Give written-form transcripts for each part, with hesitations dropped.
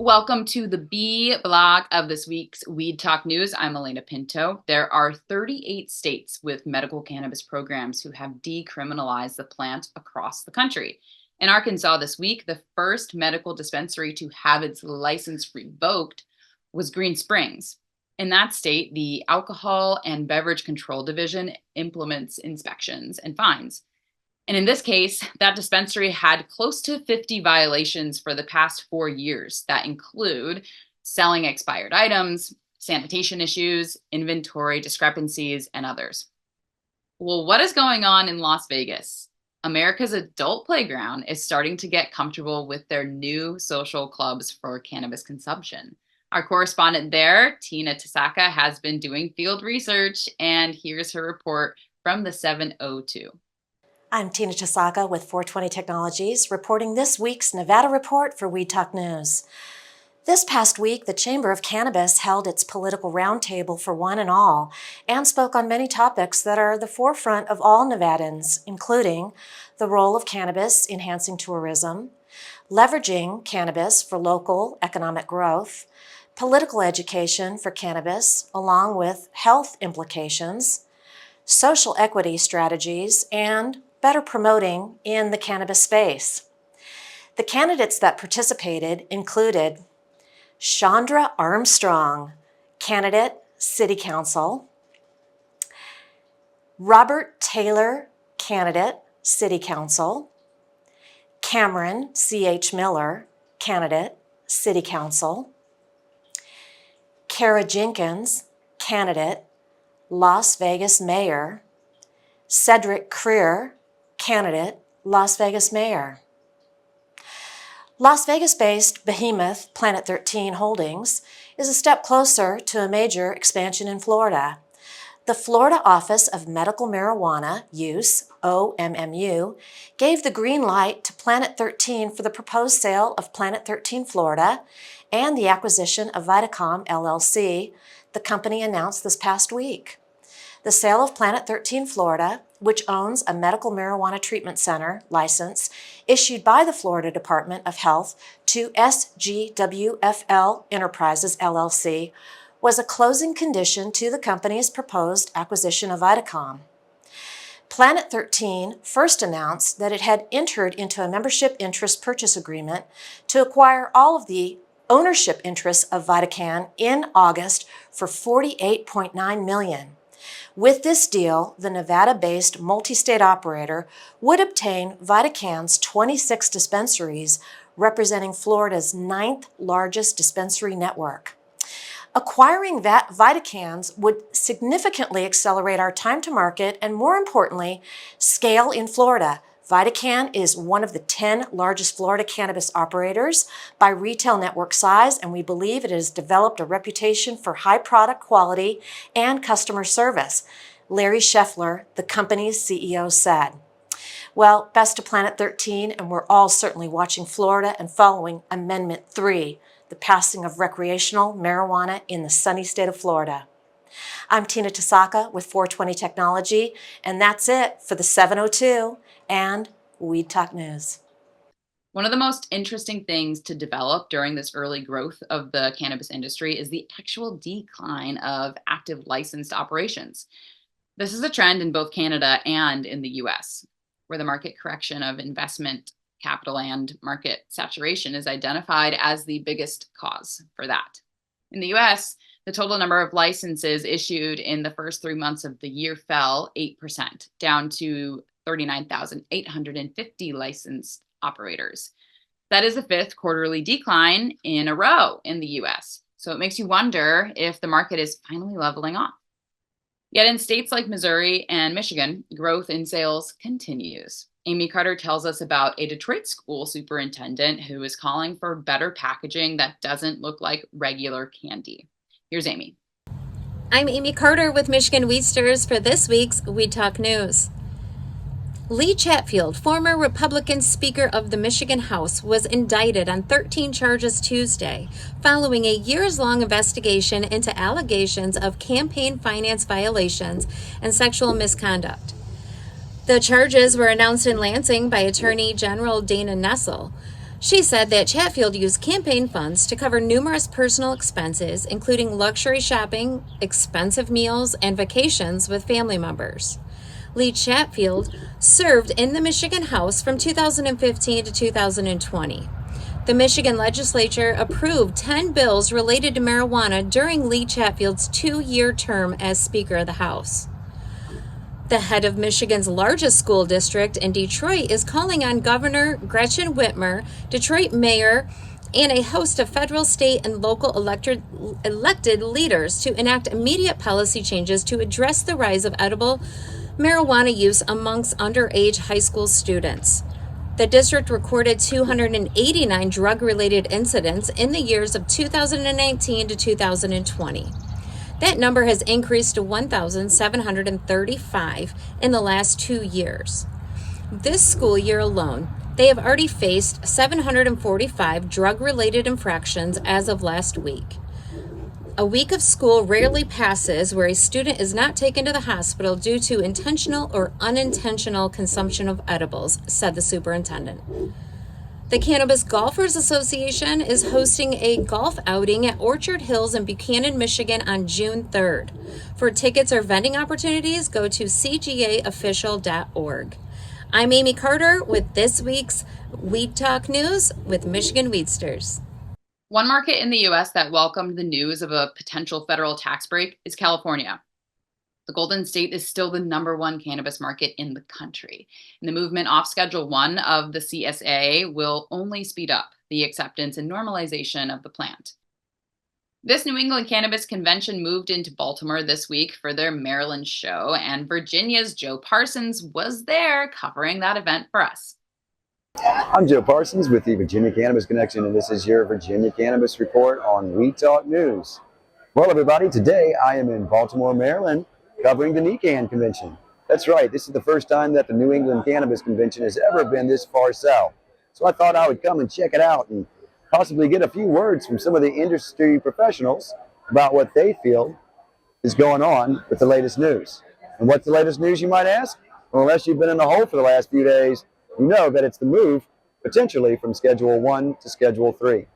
Welcome to the B block of this week's Weed Talk News. I'm Alaina Pinto. There are 38 states with medical cannabis programs who have decriminalized the plant across the country. In Arkansas this week, the first medical dispensary to have its license revoked was Green Springs. In that state, the Alcohol and Beverage Control Division implements inspections and fines. And in this case, that dispensary had close to 50 violations for the past 4 years that include selling expired items, sanitation issues, inventory discrepancies, and others. Well, what is going on in Las Vegas? America's adult playground is starting to get comfortable with their new social clubs for cannabis consumption. Our correspondent there, Tina Tasaka, has been doing field research, and here's her report from the 702. I'm Tina Tasaka with 420 Technologies, reporting this week's Nevada report for Weed Talk News. This past week, the Chamber of Cannabis held its political roundtable for one and all and spoke on many topics that are the forefront of all Nevadans, including the role of cannabis enhancing tourism, leveraging cannabis for local economic growth, political education for cannabis, along with health implications, social equity strategies, and better promoting in the cannabis space. The candidates that participated included Chandra Armstrong, candidate, City Council; Robert Taylor, candidate, City Council; Cameron C.H. Miller, candidate, City Council; Kara Jenkins, candidate, Las Vegas Mayor; Cedric Creer, candidate, Las Vegas Mayor. Las Vegas-based behemoth Planet 13 Holdings is a step closer to a major expansion in Florida. The Florida Office of Medical Marijuana Use, OMMU, gave the green light to Planet 13 for the proposed sale of Planet 13 Florida and the acquisition of Vitacom LLC, the company announced this past week. The sale of Planet 13 Florida, which owns a medical marijuana treatment center license issued by the Florida Department of Health to SGWFL Enterprises LLC, was a closing condition to the company's proposed acquisition of Vitacom. Planet 13 first announced that it had entered into a membership interest purchase agreement to acquire all of the ownership interests of Vitacom in August for $48.9 million. With this deal, the Nevada-based multi-state operator would obtain Vitacom's 26 dispensaries, representing Florida's 9th largest dispensary network. Acquiring Vitacom's would significantly accelerate our time to market and, more importantly, scale in Florida. Vitacom is one of the 10 largest Florida cannabis operators by retail network size, and we believe it has developed a reputation for high product quality and customer service, Larry Scheffler, the company's CEO, said. Well, best to Planet 13, and we're all certainly watching Florida and following Amendment 3, the passing of recreational marijuana in the sunny state of Florida. I'm Tina Tasaka with 420 Technology, and that's it for the 702 and Weed Talk News. One of the most interesting things to develop during this early growth of the cannabis industry is the actual decline of active licensed operations. This is a trend in both Canada and in the US, where the market correction of investment capital and market saturation is identified as the biggest cause for that. In the US, the total number of licenses issued in the first 3 months of the year fell 8%, down to 39,850 licensed operators. That is the 5th quarterly decline in a row in the US. So it makes you wonder if the market is finally leveling off. Yet in states like Missouri and Michigan, growth in sales continues. Amie Carter tells us about a Detroit school superintendent who is calling for better packaging that doesn't look like regular candy. Here's Amie. I'm Amie Carter with Michigan Weedsters for this week's Weed Talk News. Lee Chatfield, former Republican Speaker of the Michigan House, was indicted on 13 charges Tuesday, following a years-long investigation into allegations of campaign finance violations and sexual misconduct. The charges were announced in Lansing by Attorney General Dana Nessel. She said that Chatfield used campaign funds to cover numerous personal expenses, including luxury shopping, expensive meals, and vacations with family members. Lee Chatfield served in the Michigan House from 2015 to 2020. The Michigan legislature approved 10 bills related to marijuana during Lee Chatfield's 2-year term as Speaker of the House. The head of Michigan's largest school district in Detroit is calling on Governor Gretchen Whitmer, Detroit Mayor, and a host of federal, state, and local elected leaders to enact immediate policy changes to address the rise of edible marijuana use amongst underage high school students. The district recorded 289 drug-related incidents in the years of 2019 to 2020. That number has increased to 1,735 in the last 2 years. This school year alone, they have already faced 745 drug-related infractions as of last week. A week of school rarely passes where a student is not taken to the hospital due to intentional or unintentional consumption of edibles, said the superintendent. The Cannabis Golfers Association is hosting a golf outing at Orchard Hills in Buchanan, Michigan on June 3rd. For tickets or vending opportunities, go to cgaofficial.org. I'm Amie Carter with this week's Weed Talk News with Michigan Weedsters. One market in the U.S. that welcomed the news of a potential federal tax break is California. The Golden State is still the #1 cannabis market in the country. And the movement off Schedule 1 of the CSA will only speed up the acceptance and normalization of the plant. This New England Cannabis Convention moved into Baltimore this week for their Maryland show, and Virginia's Joe Parsons was there covering that event for us. I'm Joe Parsons with the Virginia Cannabis Connection, and this is your Virginia Cannabis Report on Weed Talk News. Well, everybody, today I am in Baltimore, Maryland, covering the NECANN Convention. That's right, this is the first time that the New England Cannabis Convention has ever been this far south. So I thought I would come and check it out and possibly get a few words from some of the industry professionals about what they feel is going on with the latest news. And what's the latest news, you might ask? Well, unless you've been in the hole for the last few days, you know that it's the move, potentially, from Schedule 1 to Schedule 3.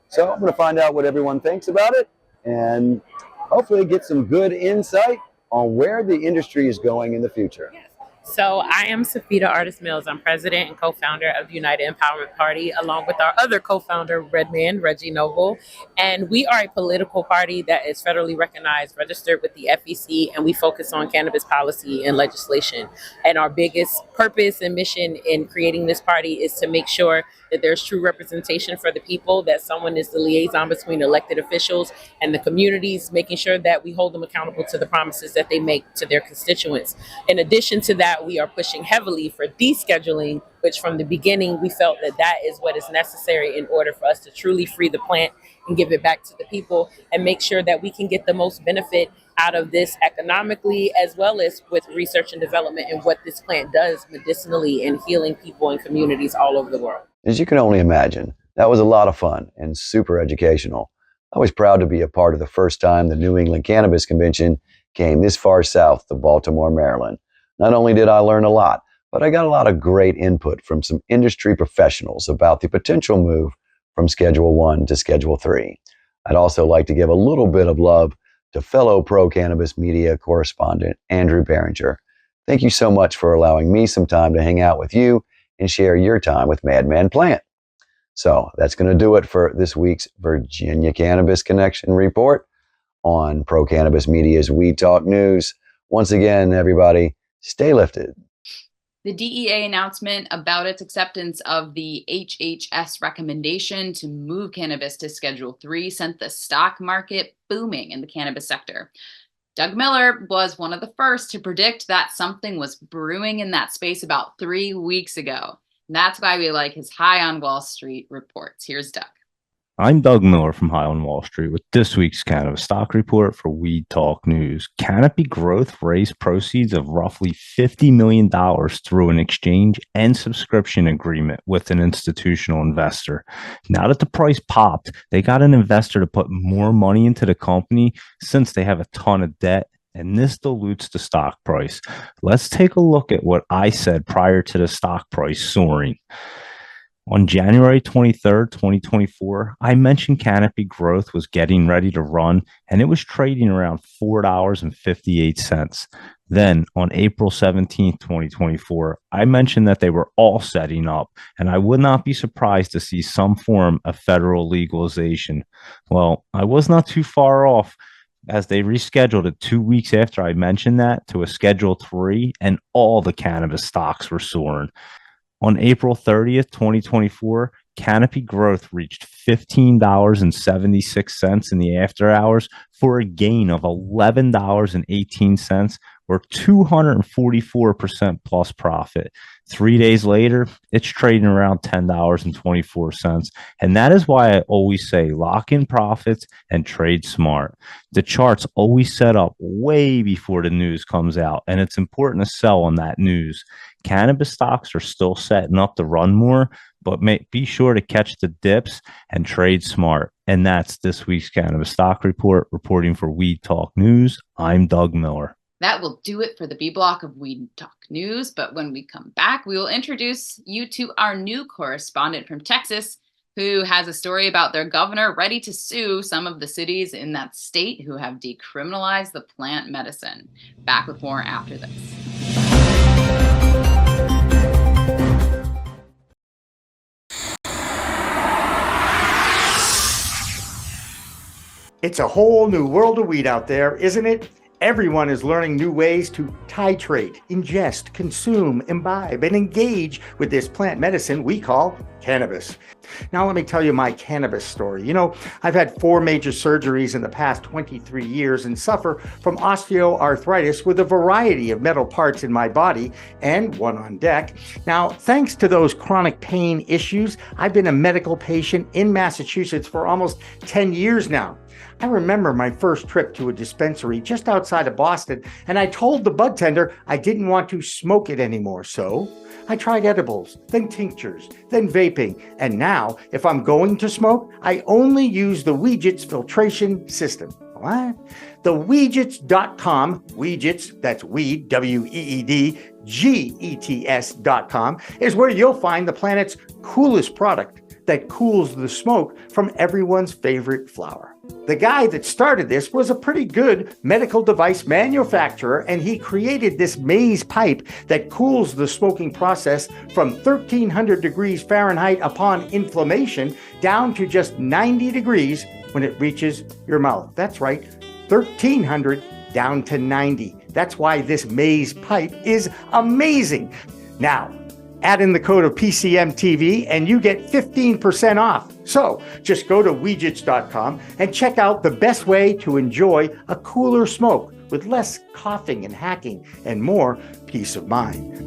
So I'm going to find out what everyone thinks about it and hopefully get some good insight on where the industry is going in the future. So I am Safita Artist Mills. I'm president and co-founder of the United Empowerment Party, along with our other co-founder, Redman, Reggie Noble. And we are a political party that is federally recognized, registered with the FEC, and we focus on cannabis policy and legislation. And our biggest purpose and mission in creating this party is to make sure that there's true representation for the people, that someone is the liaison between elected officials and the communities, making sure that we hold them accountable to the promises that they make to their constituents. In addition to that, we are pushing heavily for descheduling, which from the beginning we felt that that is what is necessary in order for us to truly free the plant and give it back to the people and make sure that we can get the most benefit out of this economically, as well as with research and development and what this plant does medicinally in healing people and communities all over the world. As you can only imagine, that was a lot of fun and super educational. I was proud to be a part of the first time the New England Cannabis Convention came this far south to Baltimore, Maryland. Not only did I learn a lot, but I got a lot of great input from some industry professionals about the potential move from Schedule 1 to Schedule 3. I'd also like to give a little bit of love to fellow pro-cannabis media correspondent Andrew Behringer. Thank you so much for allowing me some time to hang out with you and share your time with Madman Plant. So that's going to do it for this week's Virginia Cannabis Connection report on Pro Cannabis Media's Weed Talk News. Once again, everybody, stay lifted. The DEA announcement about its acceptance of the HHS recommendation to move cannabis to Schedule 3 sent the stock market booming in the cannabis sector. Doug Miller was one of the first to predict that something was brewing in that space about 3 weeks ago. And that's why we like his High on Wall Street reports. Here's Doug. I'm Doug Miller from High on Wall Street with this week's Cannabis Stock Report for Weed Talk News. Canopy Growth raised proceeds of roughly $50 million through an exchange and subscription agreement with an institutional investor. Now that the price popped, they got an investor to put more money into the company since they have a ton of debt, and this dilutes the stock price. Let's take a look at what I said prior to the stock price soaring. On January 23rd, 2024, I mentioned Canopy Growth was getting ready to run and it was trading around $4.58. Then on April 17th, 2024, I mentioned that they were all setting up and I would not be surprised to see some form of federal legalization. Well, I was not too far off as they rescheduled it 2 weeks after I mentioned that to a Schedule 3, and all the cannabis stocks were soaring. On April 30th, 2024, Canopy Growth reached $15.76 in the after hours for a gain of $11.18 or 244% plus profit. 3 days later, it's trading around $10.24. And that is why I always say lock in profits and trade smart. The chart's always set up way before the news comes out, and it's important to sell on that news. Cannabis stocks are still setting up to run more, but be sure to catch the dips and trade smart. And that's this week's Cannabis Stock Report. Reporting for Weed Talk News, I'm Doug Miller. That will do it for the B block of Weed Talk News. But when we come back, we will introduce you to our new correspondent from Texas, who has a story about their governor ready to sue some of the cities in that state who have decriminalized the plant medicine. Back with more after this. It's a whole new world of weed out there, isn't it? Everyone is learning new ways to titrate, ingest, consume, imbibe, and engage with this plant medicine we call cannabis. Now, let me tell you my cannabis story. You know, I've had 4 major surgeries in the past 23 years and suffer from osteoarthritis with a variety of metal parts in my body and one on deck. Now, thanks to those chronic pain issues, I've been a medical patient in Massachusetts for almost 10 years now. I remember my first trip to a dispensary just outside of Boston, and I told the bud tender I didn't want to smoke it anymore. So I tried edibles, then tinctures, then vaping, and now if I'm going to smoke, I only use the Weedgets filtration system. What? The Weedgets.com, Weedgets, that's weed, W-E-E-D, G-E-T-S.com, is where you'll find the planet's coolest product that cools the smoke from everyone's favorite flower. The guy that started this was a pretty good medical device manufacturer, and he created this maze pipe that cools the smoking process from 1300 degrees Fahrenheit upon inflammation down to just 90 degrees when it reaches your mouth. That's right, 1300 down to 90. That's why this maze pipe is amazing. Now, add in the code of PCMTV and you get 15% off. So just go to Weedgets.com and check out the best way to enjoy a cooler smoke with less coughing and hacking and more peace of mind.